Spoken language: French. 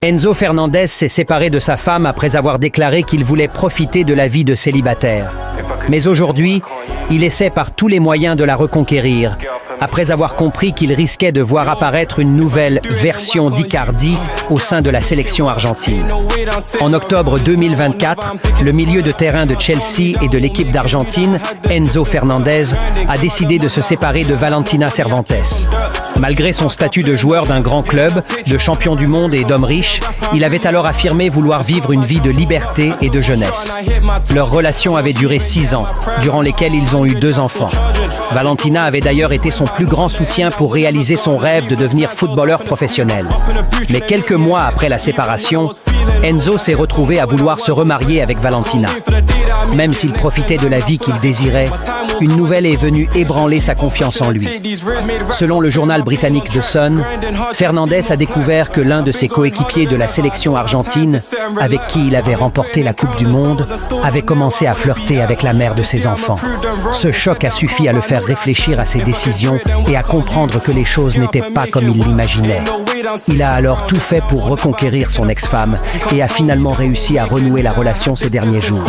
Enzo Fernandez s'est séparé de sa femme après avoir déclaré qu'il voulait profiter de la vie de célibataire. Mais aujourd'hui, il essaie par tous les moyens de la reconquérir, après avoir compris qu'il risquait de voir apparaître une nouvelle version d'Icardi au sein de la sélection argentine. En octobre 2024, le milieu de terrain de Chelsea et de l'équipe d'Argentine, Enzo Fernandez, a décidé de se séparer de Valentina Cervantes. Malgré son statut de joueur d'un grand club, de champion du monde et d'homme riche, il avait alors affirmé vouloir vivre une vie de liberté et de jeunesse. Leur relation avait duré 6 ans, durant lesquels ils ont eu 2 enfants. Valentina avait d'ailleurs été son plus grand soutien pour réaliser son rêve de devenir footballeur professionnel. Mais quelques mois après la séparation, Enzo s'est retrouvé à vouloir se remarier avec Valentina. Même s'il profitait de la vie qu'il désirait, une nouvelle est venue ébranler sa confiance en lui. Selon le journal britannique The Sun, Fernandez a découvert que l'un de ses coéquipiers de la sélection argentine, avec qui il avait remporté la Coupe du Monde, avait commencé à flirter avec la mère de ses enfants. Ce choc a suffi à le faire réfléchir à ses décisions et à comprendre que les choses n'étaient pas comme il l'imaginait. Il a alors tout fait pour reconquérir son ex-femme et a finalement réussi à renouer la relation ces derniers jours.